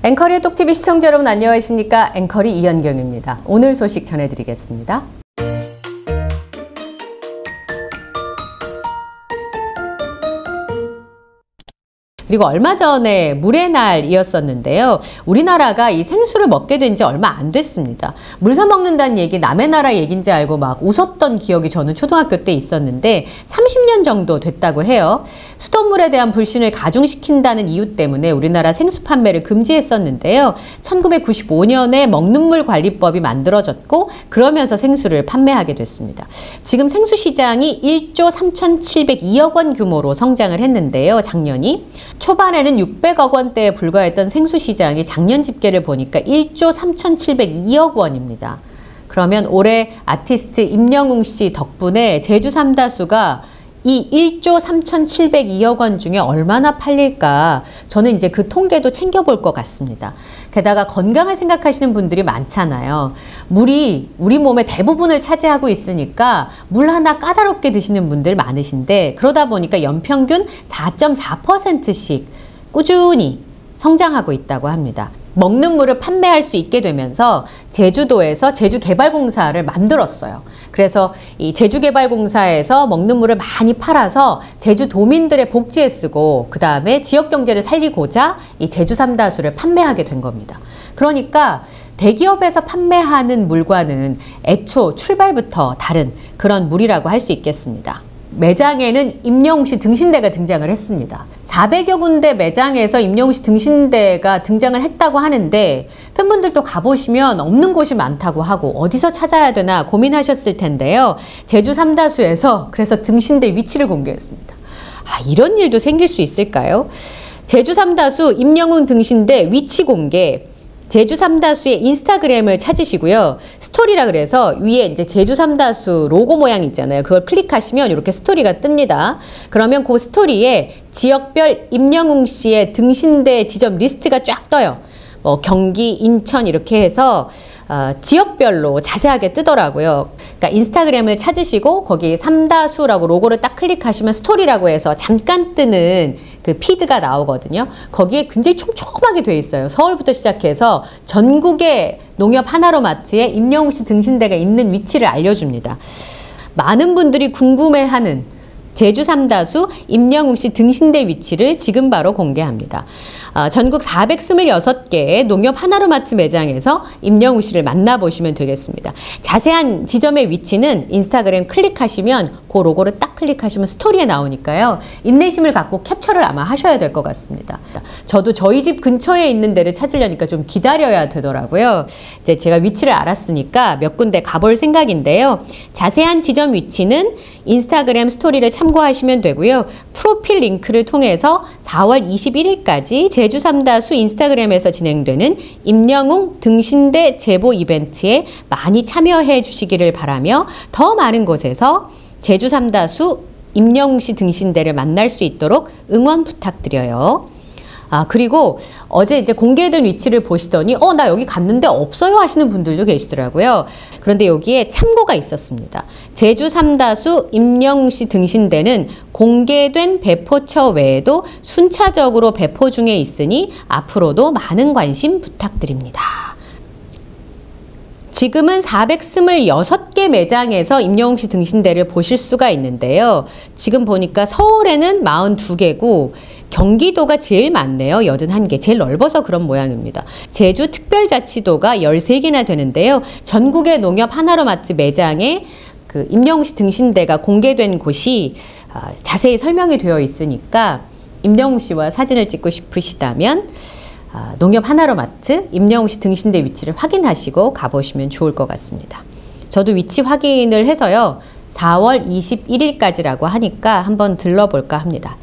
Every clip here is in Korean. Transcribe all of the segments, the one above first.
앵커리의 똑TV 시청자 여러분 안녕하십니까? 앵커리 이현경입니다. 오늘 소식 전해드리겠습니다. 그리고 얼마 전에 물의 날이었었는데요. 우리나라가 이 생수를 먹게 된 지 얼마 안 됐습니다. 물 사 먹는다는 얘기 남의 나라 얘기인지 알고 막 웃었던 기억이 저는 초등학교 때 있었는데 30년 정도 됐다고 해요. 수돗물에 대한 불신을 가중시킨다는 이유 때문에 우리나라 생수 판매를 금지했었는데요. 1995년에 먹는 물 관리법이 만들어졌고 그러면서 생수를 판매하게 됐습니다. 지금 생수 시장이 1조 3,702억 원 규모로 성장을 했는데요. 작년이. 초반에는 600억 원대에 불과했던 생수 시장이 작년 집계를 보니까 1조 3,702억 원입니다. 그러면 올해 아티스트 임영웅 씨 덕분에 제주 삼다수가 이 1조 3,702억 원 중에 얼마나 팔릴까 저는 이제 그 통계도 챙겨볼 것 같습니다. 게다가 건강을 생각하시는 분들이 많잖아요. 물이 우리 몸의 대부분을 차지하고 있으니까 물 하나 까다롭게 드시는 분들 많으신데 그러다 보니까 연평균 4.4%씩 꾸준히 성장하고 있다고 합니다. 먹는 물을 판매할 수 있게 되면서 제주도에서 제주개발공사를 만들었어요. 그래서 이 제주개발공사에서 먹는 물을 많이 팔아서 제주도민들의 복지에 쓰고 그 다음에 지역경제를 살리고자 이 제주삼다수를 판매하게 된 겁니다. 그러니까 대기업에서 판매하는 물과는 애초 출발부터 다른 그런 물이라고 할 수 있겠습니다. 매장에는 임영웅 씨 등신대가 등장을 했습니다. 400여 군데 매장에서 임영웅 씨 등신대가 등장을 했다고 하는데 팬분들도 가보시면 없는 곳이 많다고 하고 어디서 찾아야 되나 고민하셨을 텐데요. 제주 삼다수에서 그래서 등신대 위치를 공개했습니다. 이런 일도 생길 수 있을까요? 제주 삼다수 임영웅 등신대 위치 공개. 제주 삼다수의 인스타그램을 찾으시고요. 스토리라 그래서 위에 이제 제주 삼다수 로고 모양 있잖아요. 그걸 클릭하시면 이렇게 스토리가 뜹니다. 그러면 그 스토리에 지역별 임영웅 씨의 등신대 지점 리스트가 쫙 떠요. 뭐 경기, 인천 이렇게 해서 지역별로 자세하게 뜨더라고요. 그러니까 인스타그램을 찾으시고 거기 삼다수라고 로고를 딱 클릭하시면 스토리라고 해서 잠깐 뜨는 그 피드가 나오거든요. 거기에 굉장히 촘촘하게 돼 있어요. 서울부터 시작해서 전국의 농협 하나로마트에 임영웅 씨 등신대가 있는 위치를 알려줍니다. 많은 분들이 궁금해하는 제주 삼다수 임영웅 씨 등신대 위치를 지금 바로 공개합니다. 전국 426개의 농협 하나로마트 매장에서 임영웅 씨를 만나보시면 되겠습니다. 자세한 지점의 위치는 인스타그램 클릭하시면 그 로고를 딱 클릭하시면 스토리에 나오니까요. 인내심을 갖고 캡처를 아마 하셔야 될 것 같습니다. 저도 저희 집 근처에 있는 데를 찾으려니까 좀 기다려야 되더라고요. 이제 제가 위치를 알았으니까 몇 군데 가볼 생각인데요. 자세한 지점 위치는 인스타그램 스토리를 참고하시면 되고요. 프로필 링크를 통해서 4월 21일까지 제주 삼다수 인스타그램에서 진행되는 임영웅 등신대 제보 이벤트에 많이 참여해 주시기를 바라며 더 많은 곳에서 제주 삼다수 임영웅 씨 등신대를 만날 수 있도록 응원 부탁드려요. 그리고 어제 이제 공개된 위치를 보시더니 나 여기 갔는데 없어요 하시는 분들도 계시더라고요. 그런데 여기에 참고가 있었습니다. 제주 삼다수 임영웅 씨 등신대는 공개된 배포처 외에도 순차적으로 배포 중에 있으니 앞으로도 많은 관심 부탁드립니다. 지금은 426개 매장에서 임영웅 씨 등신대를 보실 수가 있는데요. 지금 보니까 서울에는 42개고 경기도가 제일 많네요. 81개. 제일 넓어서 그런 모양입니다. 제주 특별자치도가 13개나 되는데요. 전국의 농협 하나로마트 매장에 그 임영웅 씨 등신대가 공개된 곳이 자세히 설명이 되어 있으니까 임영웅 씨와 사진을 찍고 싶으시다면 농협 하나로마트 임영웅 씨 등신대 위치를 확인하시고 가보시면 좋을 것 같습니다. 저도 위치 확인을 해서요. 4월 21일까지라고 하니까 한번 들러볼까 합니다.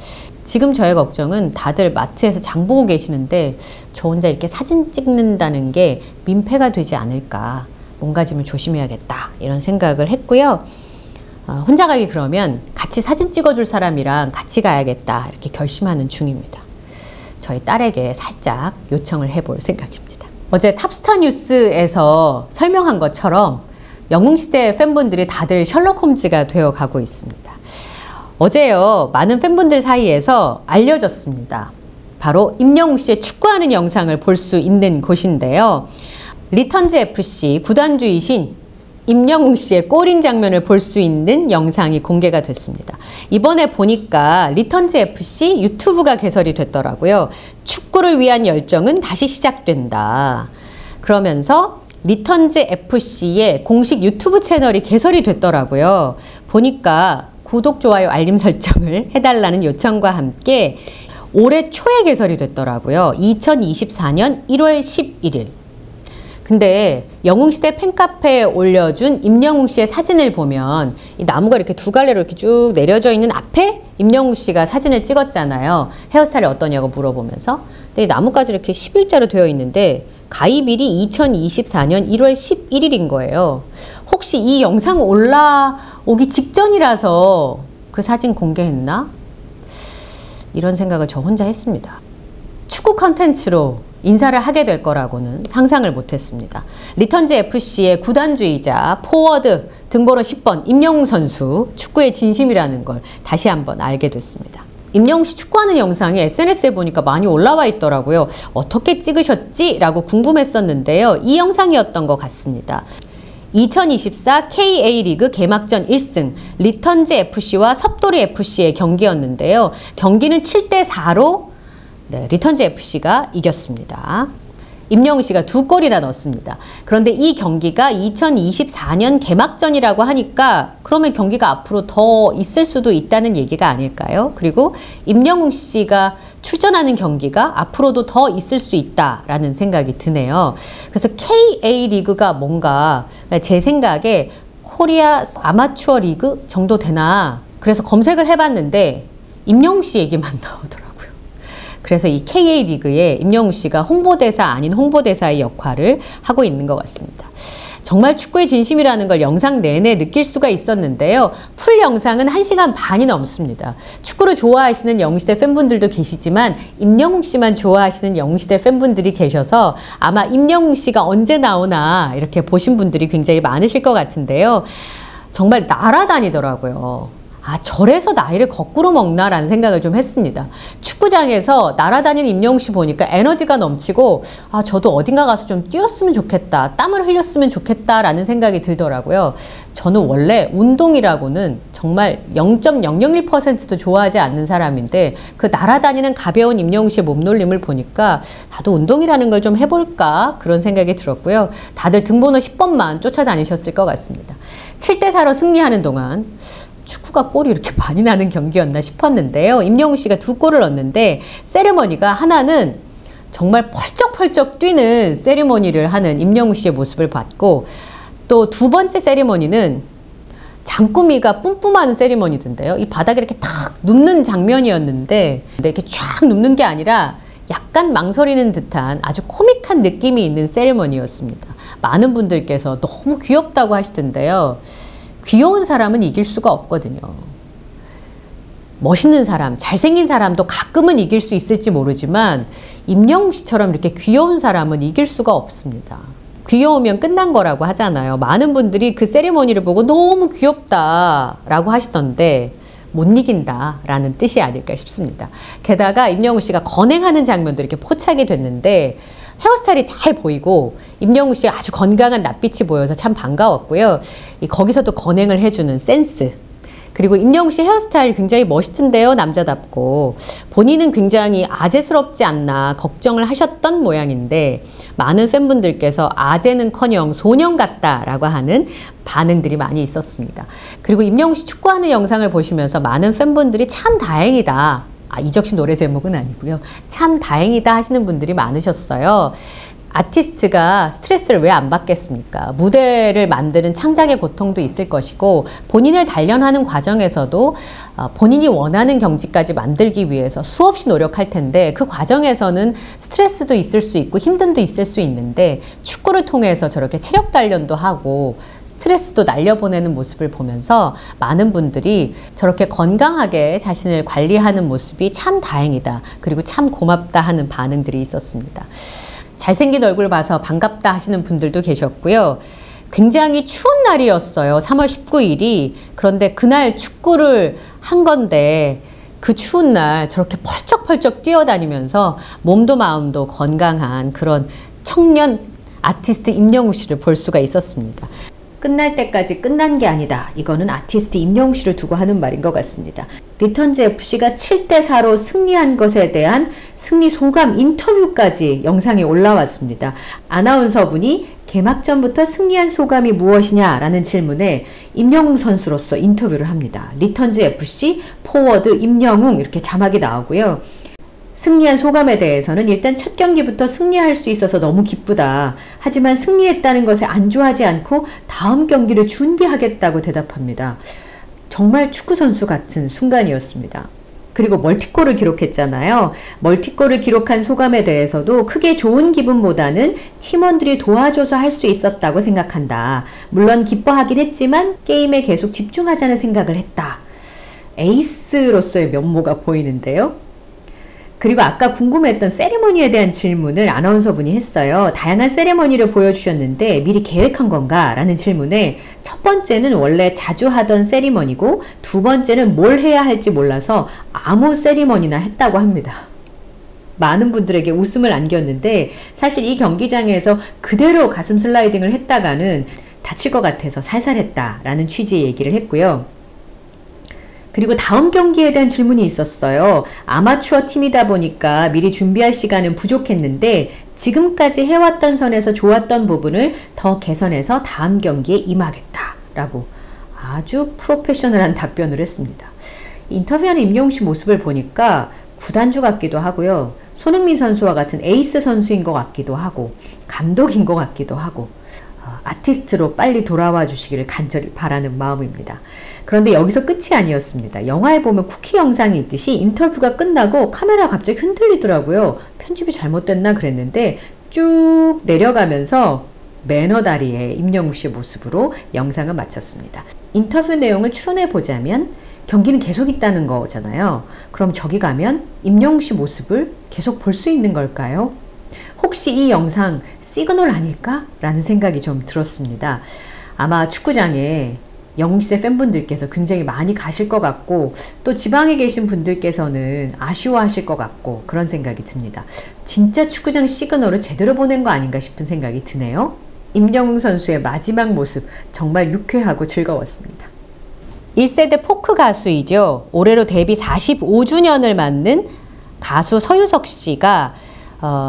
지금 저의 걱정은 다들 마트에서 장 보고 계시는데 저 혼자 이렇게 사진 찍는다는 게 민폐가 되지 않을까, 몸가짐을 조심해야겠다 이런 생각을 했고요. 혼자 가기 그러면 같이 사진 찍어줄 사람이랑 같이 가야겠다 이렇게 결심하는 중입니다. 저희 딸에게 살짝 요청을 해볼 생각입니다. 어제 탑스타 뉴스에서 설명한 것처럼 영웅시대 팬분들이 다들 셜록 홈즈가 되어가고 있습니다. 어제요, 많은 팬분들 사이에서 알려졌습니다. 바로 임영웅 씨의 축구하는 영상을 볼 수 있는 곳인데요. 리턴즈 FC 구단주이신 임영웅 씨의 골인 장면을 볼 수 있는 영상이 공개가 됐습니다. 이번에 보니까 리턴즈 FC 유튜브가 개설이 됐더라고요. 축구를 위한 열정은 다시 시작된다. 그러면서 리턴즈 FC의 공식 유튜브 채널이 개설이 됐더라고요. 보니까 구독, 좋아요, 알림 설정을 해달라는 요청과 함께 올해 초에 개설이 됐더라고요. 2024년 1월 11일. 근데 영웅시대 팬카페에 올려준 임영웅 씨의 사진을 보면 이 나무가 이렇게 두 갈래로 이렇게 쭉 내려져 있는 앞에 임영웅 씨가 사진을 찍었잖아요. 헤어스타일이 어떠냐고 물어보면서. 근데 이 나무까지 이렇게 11자로 되어 있는데 가입일이 2024년 1월 11일인 거예요. 혹시 이 영상 올라오기 직전이라서 그 사진 공개했나? 이런 생각을 저 혼자 했습니다. 축구 컨텐츠로 인사를 하게 될 거라고는 상상을 못했습니다. 리턴즈 FC의 구단주이자 포워드 등번호 10번 임영웅 선수 축구의 진심이라는 걸 다시 한번 알게 됐습니다. 임영웅 씨 축구하는 영상이 SNS에 보니까 많이 올라와 있더라고요. 어떻게 찍으셨지? 라고 궁금했었는데요. 이 영상이었던 것 같습니다. 2024 KA리그 개막전 1승 리턴즈 FC와 섭도리 FC의 경기였는데요. 경기는 7대4로 리턴즈 FC가 이겼습니다. 임영웅 씨가 2골이나 넣었습니다. 그런데 이 경기가 2024년 개막전이라고 하니까 그러면 경기가 앞으로 더 있을 수도 있다는 얘기가 아닐까요? 그리고 임영웅 씨가 출전하는 경기가 앞으로도 더 있을 수 있다라는 생각이 드네요. 그래서 KA리그가 뭔가 제 생각에 코리아 아마추어 리그 정도 되나 그래서 검색을 해봤는데 임영웅 씨 얘기만 나오더라고요. 그래서 이 KA리그에 임영웅 씨가 홍보대사 아닌 홍보대사의 역할을 하고 있는 것 같습니다. 정말 축구의 진심이라는 걸 영상 내내 느낄 수가 있었는데요. 풀 영상은 1시간 반이 넘습니다. 축구를 좋아하시는 영웅시대 팬분들도 계시지만 임영웅 씨만 좋아하시는 영웅시대 팬분들이 계셔서 아마 임영웅 씨가 언제 나오나 이렇게 보신 분들이 굉장히 많으실 것 같은데요. 정말 날아다니더라고요. 아, 저래서 나이를 거꾸로 먹나라는 생각을 좀 했습니다. 축구장에서 날아다니는 임영웅 씨 보니까 에너지가 넘치고 아, 저도 어딘가 가서 좀 뛰었으면 좋겠다. 땀을 흘렸으면 좋겠다라는 생각이 들더라고요. 저는 원래 운동이라고는 정말 0.001%도 좋아하지 않는 사람인데 그 날아다니는 가벼운 임영웅 씨의 몸놀림을 보니까 나도 운동이라는 걸 좀 해볼까 그런 생각이 들었고요. 다들 등번호 10번만 쫓아다니셨을 것 같습니다. 7대4로 승리하는 동안 축구가 골이 이렇게 많이 나는 경기였나 싶었는데요. 임영웅 씨가 2골을 넣었는데 세리머니가 하나는 정말 펄쩍펄쩍 뛰는 세리머니를 하는 임영웅 씨의 모습을 봤고 또 두 번째 세리머니는 장꾸미가 뿜뿜하는 세리머니던데요. 이 바닥에 이렇게 탁 눕는 장면이었는데 이렇게 쫙 눕는 게 아니라 약간 망설이는 듯한 아주 코믹한 느낌이 있는 세리머니였습니다. 많은 분들께서 너무 귀엽다고 하시던데요. 귀여운 사람은 이길 수가 없거든요. 멋있는 사람, 잘생긴 사람도 가끔은 이길 수 있을지 모르지만 임영웅 씨처럼 이렇게 귀여운 사람은 이길 수가 없습니다. 귀여우면 끝난 거라고 하잖아요. 많은 분들이 그 세리머니를 보고 너무 귀엽다라고 하시던데 못 이긴다라는 뜻이 아닐까 싶습니다. 게다가 임영웅 씨가 건행하는 장면도 이렇게 포착이 됐는데 헤어스타일이 잘 보이고 임영웅 씨가 아주 건강한 낯빛이 보여서 참 반가웠고요. 거기서도 건행을 해주는 센스. 그리고 임영웅 씨 헤어스타일 굉장히 멋있던데요. 남자답고. 본인은 굉장히 아재스럽지 않나 걱정을 하셨던 모양인데 많은 팬분들께서 아재는커녕 소년 같다라고 하는 반응들이 많이 있었습니다. 그리고 임영웅 씨 축구하는 영상을 보시면서 많은 팬분들이 참 다행이다. 아, 이적씨 노래 제목은 아니고요. 참 다행이다 하시는 분들이 많으셨어요. 아티스트가 스트레스를 왜 안 받겠습니까? 무대를 만드는 창작의 고통도 있을 것이고 본인을 단련하는 과정에서도 본인이 원하는 경지까지 만들기 위해서 수없이 노력할 텐데 그 과정에서는 스트레스도 있을 수 있고 힘듦도 있을 수 있는데 축구를 통해서 저렇게 체력 단련도 하고 스트레스도 날려보내는 모습을 보면서 많은 분들이 저렇게 건강하게 자신을 관리하는 모습이 참 다행이다. 그리고 참 고맙다 하는 반응들이 있었습니다. 잘생긴 얼굴 봐서 반갑다 하시는 분들도 계셨고요. 굉장히 추운 날이었어요. 3월 19일이. 그런데 그날 축구를 한 건데 그 추운 날 저렇게 펄쩍펄쩍 뛰어다니면서 몸도 마음도 건강한 그런 청년 아티스트 임영웅 씨를 볼 수가 있었습니다. 끝날 때까지 끝난 게 아니다. 이거는 아티스트 임영웅 씨를 두고 하는 말인 것 같습니다. 리턴즈 FC가 7대4로 승리한 것에 대한 승리 소감 인터뷰까지 영상에 올라왔습니다. 아나운서분이 개막전부터 승리한 소감이 무엇이냐라는 질문에 임영웅 선수로서 인터뷰를 합니다. 리턴즈 FC 포워드 임영웅 이렇게 자막이 나오고요. 승리한 소감에 대해서는 일단 첫 경기부터 승리할 수 있어서 너무 기쁘다. 하지만 승리했다는 것에 안주하지 않고 다음 경기를 준비하겠다고 대답합니다. 정말 축구선수 같은 순간이었습니다. 그리고 멀티골을 기록했잖아요. 멀티골을 기록한 소감에 대해서도 크게 좋은 기분보다는 팀원들이 도와줘서 할 수 있었다고 생각한다. 물론 기뻐하긴 했지만 게임에 계속 집중하자는 생각을 했다. 에이스로서의 면모가 보이는데요. 그리고 아까 궁금했던 세리머니에 대한 질문을 아나운서분이 했어요. 다양한 세리머니를 보여주셨는데 미리 계획한 건가? 라는 질문에 첫 번째는 원래 자주 하던 세리머니고 두 번째는 뭘 해야 할지 몰라서 아무 세리머니나 했다고 합니다. 많은 분들에게 웃음을 안겼는데 사실 이 경기장에서 그대로 가슴 슬라이딩을 했다가는 다칠 것 같아서 살살 했다라는 취지의 얘기를 했고요. 그리고 다음 경기에 대한 질문이 있었어요. 아마추어 팀이다 보니까 미리 준비할 시간은 부족했는데 지금까지 해왔던 선에서 좋았던 부분을 더 개선해서 다음 경기에 임하겠다라고 아주 프로페셔널한 답변을 했습니다. 인터뷰하는 임영웅 씨 모습을 보니까 구단주 같기도 하고요. 손흥민 선수와 같은 에이스 선수인 것 같기도 하고 감독인 것 같기도 하고 아티스트로 빨리 돌아와 주시기를 간절히 바라는 마음입니다. 그런데 여기서 끝이 아니었습니다. 영화에 보면 쿠키 영상이 있듯이 인터뷰가 끝나고 카메라가 갑자기 흔들리더라고요. 편집이 잘못됐나 그랬는데 쭉 내려가면서 매너 다리의 임영웅 씨의 모습으로 영상을 마쳤습니다. 인터뷰 내용을 추론해 보자면 경기는 계속 있다는 거잖아요. 그럼 저기 가면 임영웅 씨 모습을 계속 볼 수 있는 걸까요? 혹시 이 영상 시그널 아닐까? 라는 생각이 좀 들었습니다. 아마 축구장에 영웅 씨의 팬분들께서 굉장히 많이 가실 것 같고 또 지방에 계신 분들께서는 아쉬워하실 것 같고 그런 생각이 듭니다. 진짜 축구장 시그널을 제대로 보낸 거 아닌가 싶은 생각이 드네요. 임영웅 선수의 마지막 모습 정말 유쾌하고 즐거웠습니다. 1세대 포크 가수이죠. 올해로 데뷔 45주년을 맞는 가수 서유석 씨가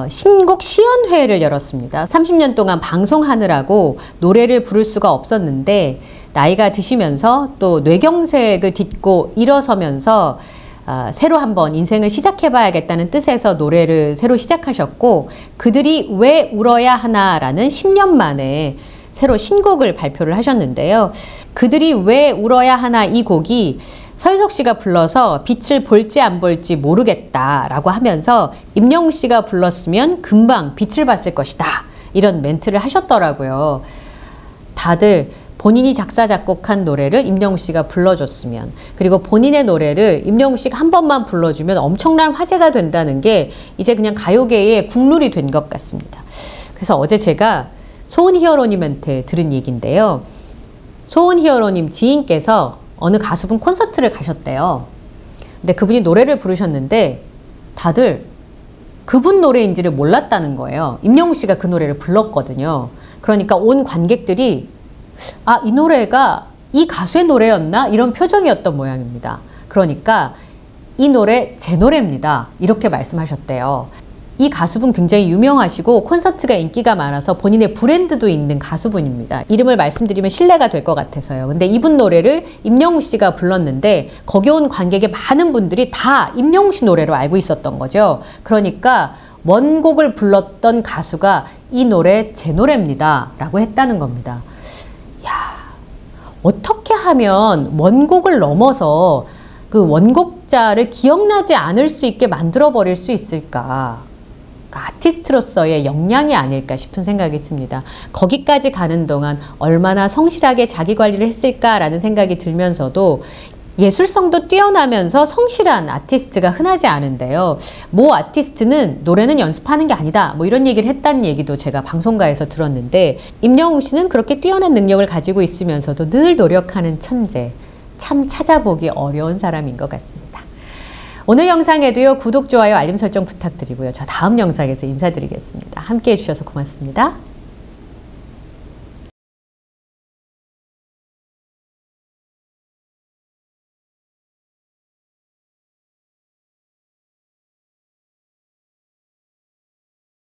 신곡 시연회를 열었습니다. 30년 동안 방송하느라고 노래를 부를 수가 없었는데 나이가 드시면서 또 뇌경색을 딛고 일어서면서 새로 한번 인생을 시작해봐야겠다는 뜻에서 노래를 새로 시작하셨고 그들이 왜 울어야 하나라는 10년 만에 새로 신곡을 발표를 하셨는데요. 그들이 왜 울어야 하나 이 곡이 서유석 씨가 불러서 빛을 볼지 안 볼지 모르겠다라고 하면서 임영웅 씨가 불렀으면 금방 빛을 봤을 것이다. 이런 멘트를 하셨더라고요. 다들 본인이 작사 작곡한 노래를 임영웅 씨가 불러줬으면 그리고 본인의 노래를 임영웅 씨가 한 번만 불러주면 엄청난 화제가 된다는 게 이제 그냥 가요계의 국룰이 된 것 같습니다. 그래서 어제 제가 소은 히어로님한테 들은 얘기인데요. 소은 히어로님 지인께서 어느 가수분 콘서트를 가셨대요. 근데 그분이 노래를 부르셨는데 다들 그분 노래인지를 몰랐다는 거예요. 임영웅 씨가 그 노래를 불렀거든요. 그러니까 온 관객들이 아, 이 노래가 이 가수의 노래였나? 이런 표정이었던 모양입니다. 그러니까 이 노래 제 노래입니다. 이렇게 말씀하셨대요. 이 가수분 굉장히 유명하시고 콘서트가 인기가 많아서 본인의 브랜드도 있는 가수분입니다. 이름을 말씀드리면 신뢰가 될 것 같아서요. 근데 이분 노래를 임영웅 씨가 불렀는데 거기 온 관객의 많은 분들이 다 임영웅 씨 노래로 알고 있었던 거죠. 그러니까 원곡을 불렀던 가수가 이 노래 제 노래입니다. 라고 했다는 겁니다. 야, 어떻게 하면 원곡을 넘어서 그 원곡자를 기억나지 않을 수 있게 만들어 버릴 수 있을까? 아티스트로서의 역량이 아닐까 싶은 생각이 듭니다. 거기까지 가는 동안 얼마나 성실하게 자기 관리를 했을까라는 생각이 들면서도 예술성도 뛰어나면서 성실한 아티스트가 흔하지 않은데요. 모 아티스트는 노래는 연습하는 게 아니다. 뭐 이런 얘기를 했다는 얘기도 제가 방송가에서 들었는데 임영웅 씨는 그렇게 뛰어난 능력을 가지고 있으면서도 늘 노력하는 천재. 참 찾아보기 어려운 사람인 것 같습니다. 오늘 영상에도요, 구독, 좋아요, 알림 설정 부탁드리고요. 저 다음 영상에서 인사드리겠습니다. 함께 해주셔서 고맙습니다.